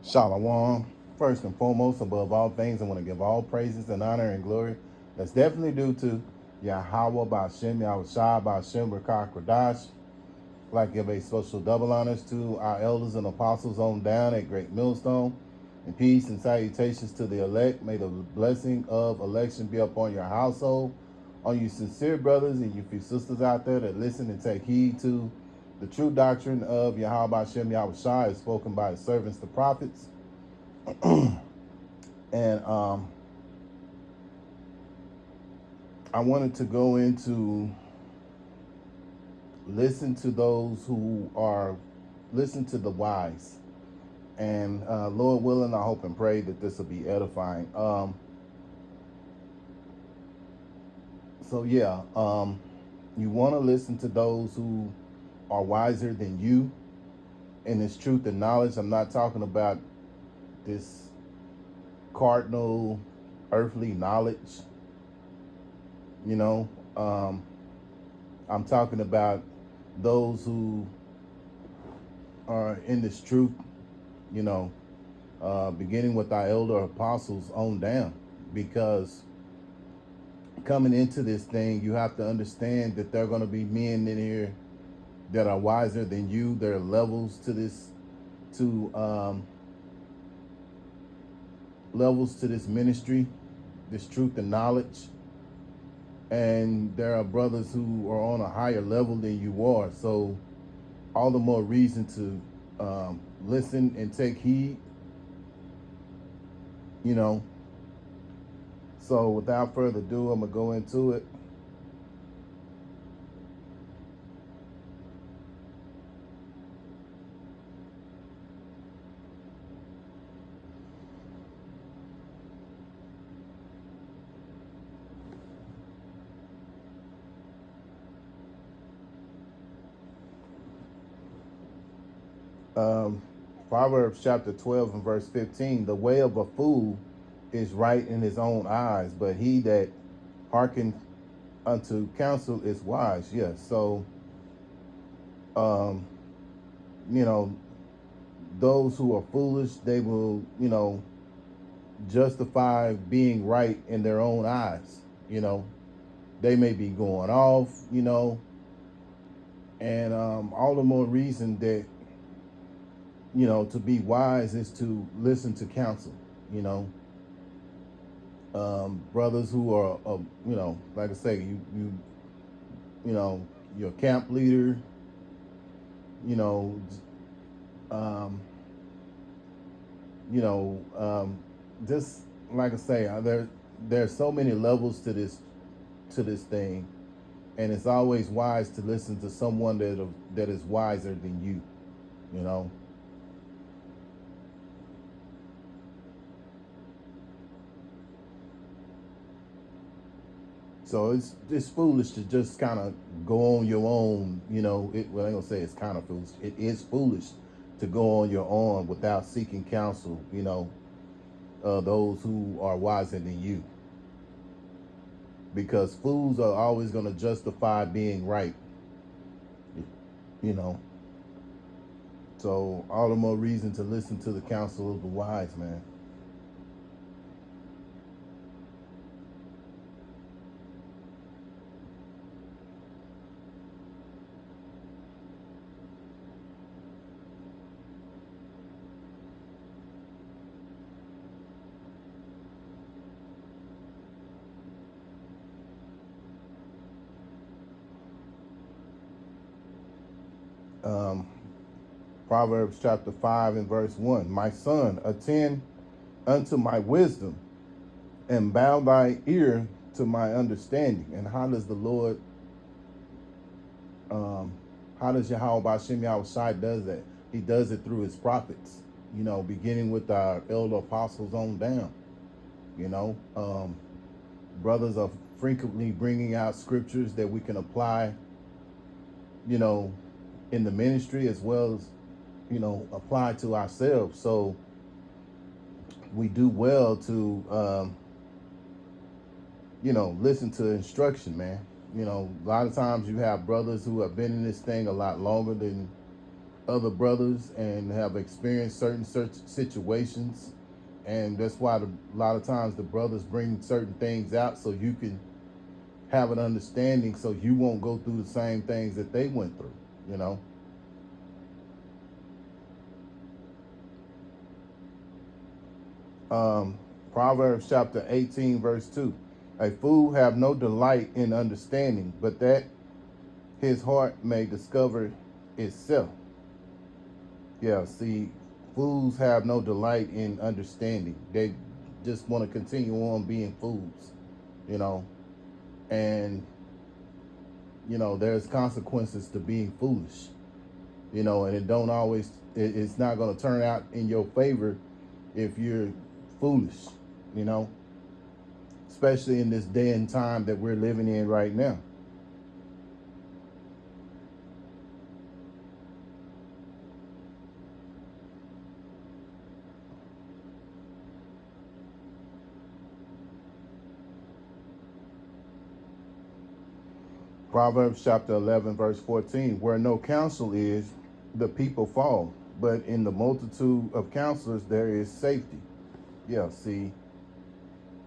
Shalom. First and foremost, above all things, I want to give all praises and honor and glory that's definitely due to Yahweh Ba'Shem, Yahweh Shah Ba'Shem, Rakah Kradash. I'd like to give a special double honors to our elders and apostles on down at Great Millstone. And peace and salutations to the elect. May the blessing of election be upon your household, on you sincere brothers and you few sisters out there that listen and take heed to the true doctrine of Yahweh Hashem Yahweh Shai is spoken by the servants, the prophets. And I wanted to go into listen to those who are, listen to the wise. And Lord willing, I hope and pray that this will be edifying. You want to listen to those who are wiser than you in this truth and knowledge. I'm not talking about this cardinal earthly knowledge. I'm talking about those who are in this truth, beginning with our elder apostles on down, because coming into this thing, you have to understand that there are going to be men in here that are wiser than you. There are levels to this, levels to this ministry, this truth and knowledge. And there are brothers who are on a higher level than you are. So all the more reason to listen and take heed, So without further ado, I'm going to go into it. Proverbs chapter 12 and verse 15, the way of a fool is right in his own eyes, but he that hearkeneth unto counsel is wise. Yes. So, those who are foolish, they will, justify being right in their own eyes. They may be going off, and all the more reason that, to be wise is to listen to counsel, brothers who are, like I say, your camp leader, um, just like I say, there's so many levels to this thing, and it's always wise to listen to someone that is wiser than you, So it's foolish to just kind of go on your own, well, I ain't gonna say it's kind of foolish. It is foolish to go on your own without seeking counsel, those who are wiser than you. Because fools are always going to justify being right, So all the more reason to listen to the counsel of the wise, man. Proverbs chapter 5 and verse 1. My son, attend unto my wisdom and bow thy ear to my understanding. And how does the Lord, how does Yahweh Ba'Shem Yahweh Shai does that? He does it through his prophets, beginning with our elder apostles on down. Brothers are frequently bringing out scriptures that we can apply, in the ministry as well as, apply to ourselves. So we do well to, listen to instruction, man. A lot of times you have brothers who have been in this thing a lot longer than other brothers and have experienced certain situations, and that's why a lot of times the brothers bring certain things out so you can have an understanding, so you won't go through the same things that they went through, you know. Proverbs chapter 18 verse 2, a fool have no delight in understanding, but that his heart may discover itself. Yeah, see, fools have no delight in understanding. They just want to continue on being fools, you know. And, you know, there's consequences to being foolish, you know, and it don't always, it's not going to turn out in your favor if you're foolish, you know, especially in this day and time that we're living in right now. Proverbs chapter 11 verse 14, where no counsel is, the people fall, but in the multitude of counselors there is safety. Yeah, see,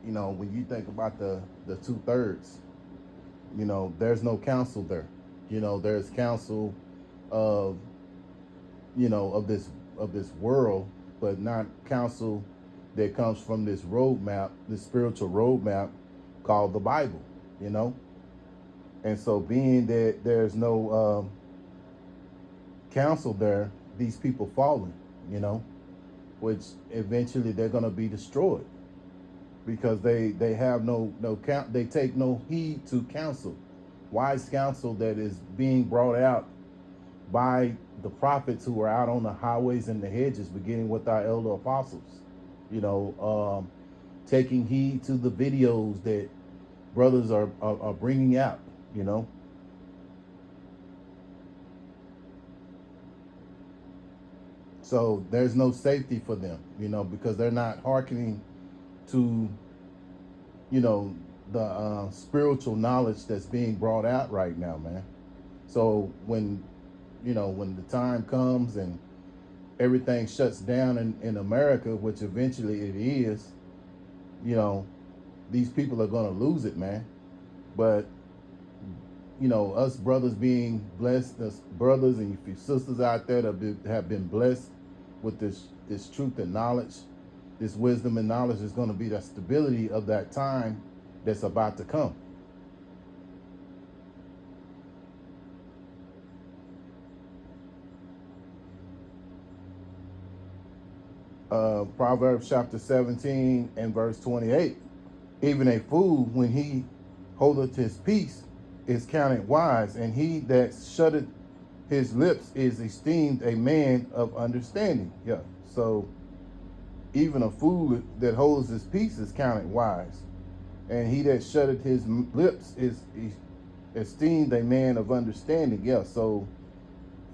you know, when you think about the 2/3, you know, there's no counsel there. You know, there's counsel of, you know, of this world, but not counsel that comes from this roadmap, this spiritual roadmap called the Bible, you know. And so being that there's no counsel there, these people falling, you know, which eventually they're going to be destroyed because they have no count, they take no heed to counsel, wise counsel that is being brought out by the prophets who are out on the highways and the hedges, beginning with our elder apostles, you know, taking heed to the videos that brothers are bringing out, you know. So there's no safety for them, you know, because they're not hearkening to, you know, the spiritual knowledge that's being brought out right now, man. So when, you know, when the time comes and everything shuts down in America, which eventually it is, you know, these people are going to lose it, man. But, you know, us brothers being blessed, us brothers and your sisters out there that have been blessed with this truth and knowledge, this wisdom and knowledge is going to be the stability of that time that's about to come. Proverbs chapter 17 and verse 28. Even a fool, when he holdeth his peace, is counted wise, and he that shutteth his lips is esteemed a man of understanding. Yeah. So even a fool that holds his peace is counted wise, and he that shutteth his lips is esteemed a man of understanding. Yeah. So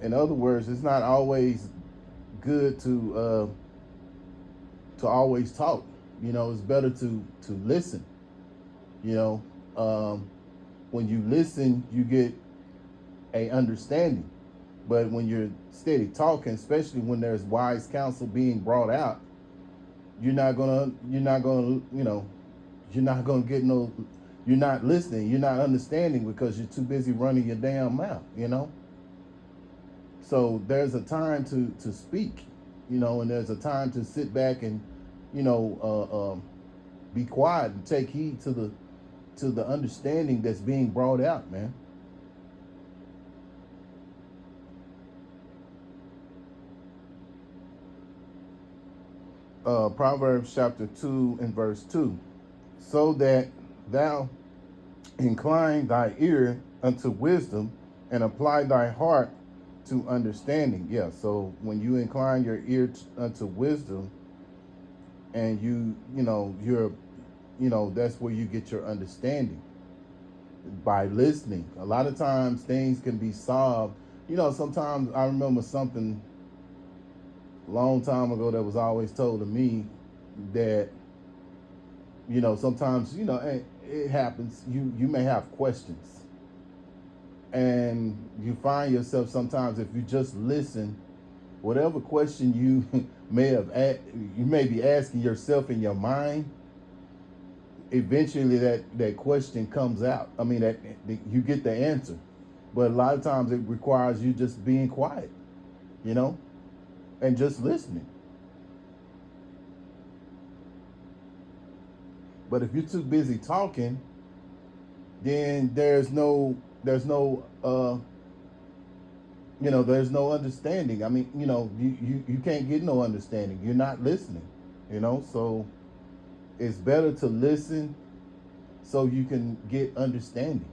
in other words, it's not always good to always talk. You know, it's better to listen. You know, when you listen, you get a understanding. But when you're steady talking, especially when there's wise counsel being brought out, you're not gonna, you know, you're not gonna get no, you're not listening, you're not understanding because you're too busy running your damn mouth, you know. So there's a time to speak, you know, and there's a time to sit back and, you know, be quiet and take heed to the understanding that's being brought out, man. Proverbs chapter 2 and verse 2. So that thou incline thy ear unto wisdom and apply thy heart to understanding. Yeah, so when you incline your ear unto wisdom and you know, you know, that's where you get your understanding, by listening. A lot of times things can be solved. You know, sometimes I remember something a long time ago that was always told to me that, you know, sometimes, you know, it happens. You may have questions, and you find yourself sometimes, if you just listen whatever question you you may be asking yourself in your mind, eventually that question comes out. I mean, that you get the answer. But a lot of times it requires you just being quiet, you know, and just listening. But if you're too busy talking, then there's no understanding. I mean, you can't get no understanding. You're not listening, so it's better to listen so you can get understanding.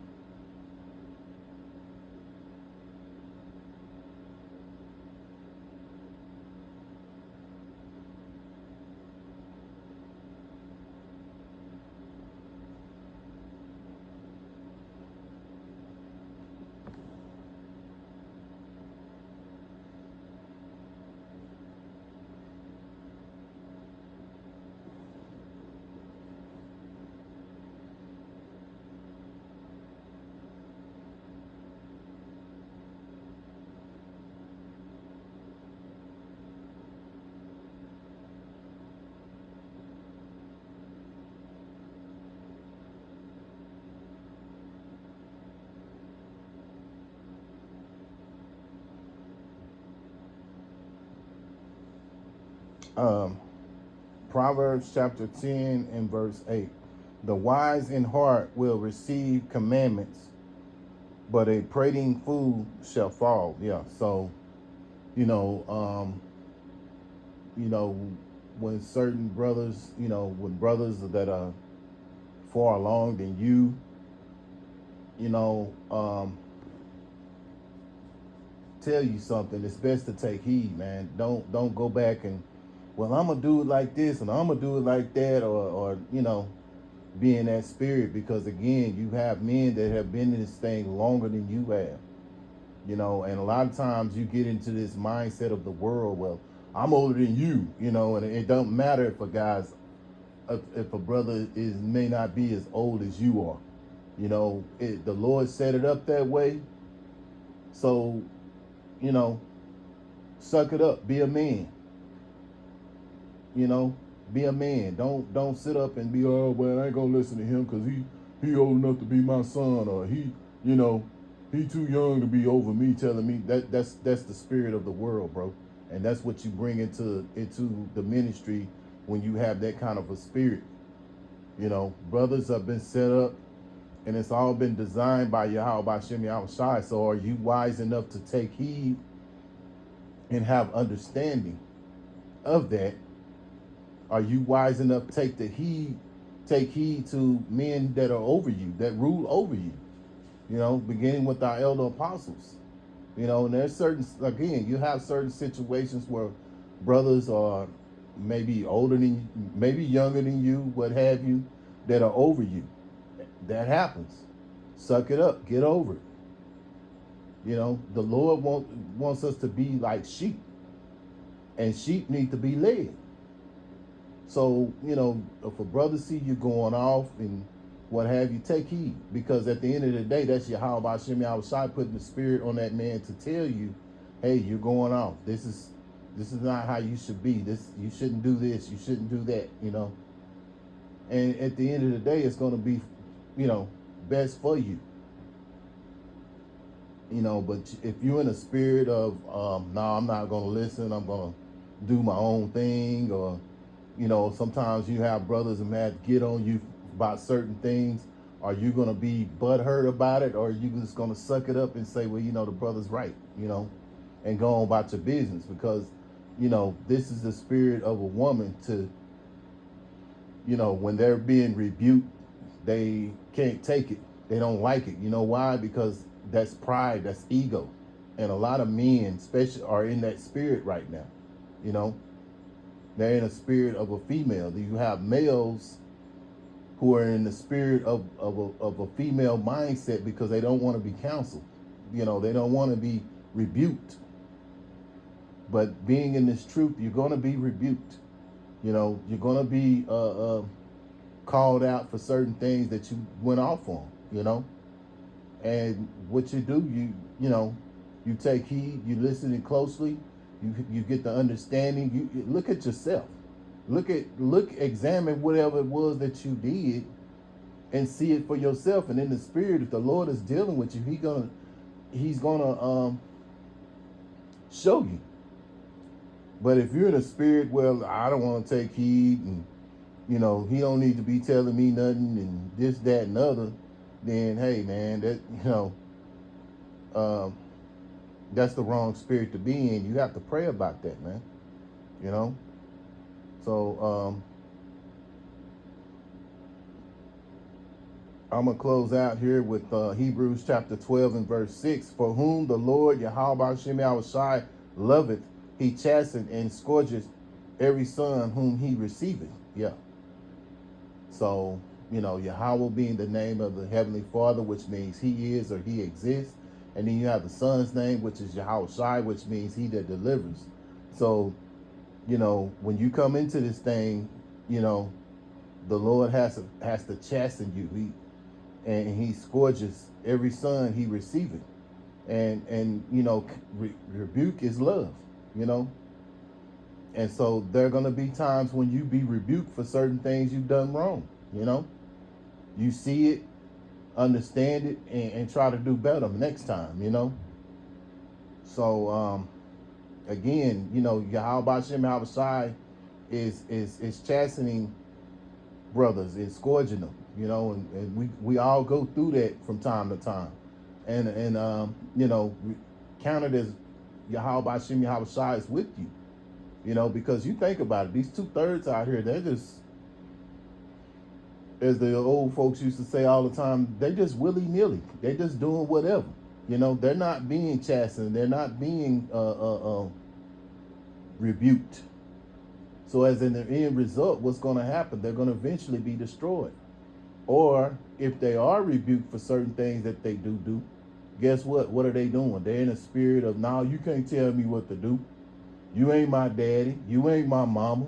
Um, Proverbs chapter 10 and verse 8. The wise in heart will receive commandments, but a prating fool shall fall. Yeah. So, you know, um, you know, when certain brothers, when brothers that are far along than you, you know, um, tell you something, it's best to take heed, man. Don't go back and, well, I'm gonna do it like this and I'm gonna do it like that, or be in that spirit, because again, you have men that have been in this thing longer than you have, and a lot of times you get into this mindset of the world. Well, I'm older than you, and it don't matter if if a brother may not be as old as you are. The Lord set it up that way. So, you know, suck it up, be a man, you know, be a man. Don't sit up and be, oh well, I ain't gonna listen to him because he old enough to be my son, or you know he too young to be over me, telling me that's the spirit of the world, bro. And that's what you bring into the ministry when you have that kind of a spirit. Brothers have been set up, and it's all been designed by Yahweh Bashem Yahweh Shai. So are you wise enough to take heed and have understanding of that? Are you wise enough to take heed to men that are over you, that rule over you? Beginning with our elder apostles. And there's again, you have certain situations where brothers are maybe older than you, maybe younger than you, what have you, that are over you. That happens. Suck it up, get over it. The Lord wants us to be like sheep, and sheep need to be led. So, if a brother see you going off and what have you, take heed, because at the end of the day, that's Yahweh Hashem Yahweh Shai putting the spirit on that man to tell you, hey, you're going off. This is not how you should be. You shouldn't do this. You shouldn't do that. And at the end of the day, it's going to be, best for you. But if you're in a spirit of, no, I'm not going to listen. I'm going to do my own thing, or sometimes you have brothers and that get on you about certain things. Are you going to be butthurt about it, or are you just going to suck it up and say, well, the brother's right, and go on about your business? Because, this is the spirit of a woman to, when they're being rebuked, they can't take it. They don't like it. You know why? Because that's pride, that's ego. And a lot of men, especially, are in that spirit right now. They're in a spirit of a female. You have males who are in the spirit of a female mindset because they don't want to be counseled. They don't want to be rebuked. But being in this truth, you're going to be rebuked. You're going to be called out for certain things that you went off on, And what you do, you take heed, you listen closely, You get the understanding. You look at yourself. Examine whatever it was that you did and see it for yourself. And in the spirit, if the Lord is dealing with you, he's gonna show you. But if you're in a spirit, well, I don't want to take heed, and he don't need to be telling me nothing, and this, that, and other, then hey, man, that that's the wrong spirit to be in. You have to pray about that, man. So I'm going to close out here with Hebrews chapter 12 and verse 6. For whom the Lord Yahweh Shem Yahushai loveth, he chasteneth and scourgeth every son whom he receiveth. Yeah. So, Yahweh being the name of the Heavenly Father, which means he is or he exists. And then you have the Son's name, which is Yahushai, which means he that delivers. So, when you come into this thing, the Lord has to chasten you. And he scourges every son he receiveth. And rebuke is love, And so there are going to be times when you be rebuked for certain things you've done wrong, You see it, understand it, and try to do better next time, So, again, Yahweh Shem Yahushai is chastening brothers, is scourging them, and we all go through that from time to time. And count it as Yahweh Shem Yahushai is with you, because you think about it, these 2/3 out here, they're just, as the old folks used to say all the time, they just willy-nilly. They're just doing whatever. They're not being chastened. They're not being rebuked. So as in the end result, what's going to happen? They're going to eventually be destroyed. Or if they are rebuked for certain things that they do, guess what? What are they doing? They're in a spirit of, now you can't tell me what to do. You ain't my daddy. You ain't my mama.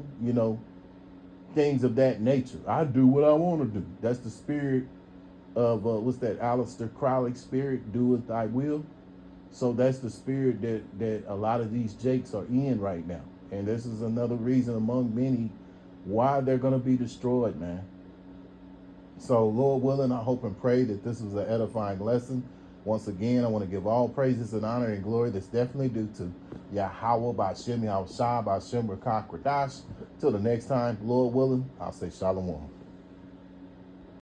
Things of that nature. I do what I want to do. That's the spirit of, what's that? Aleister Crowley spirit, do as I will. So that's the spirit that a lot of these jakes are in right now. And this is another reason among many why they're going to be destroyed, man. So Lord willing, I hope and pray that this was an edifying lesson. Once again, I want to give all praises and honor and glory that's definitely due to Yahweh by Shem Yahushai by Shem Rakah Kradash. Till the next time, Lord willing, I'll say Shalom.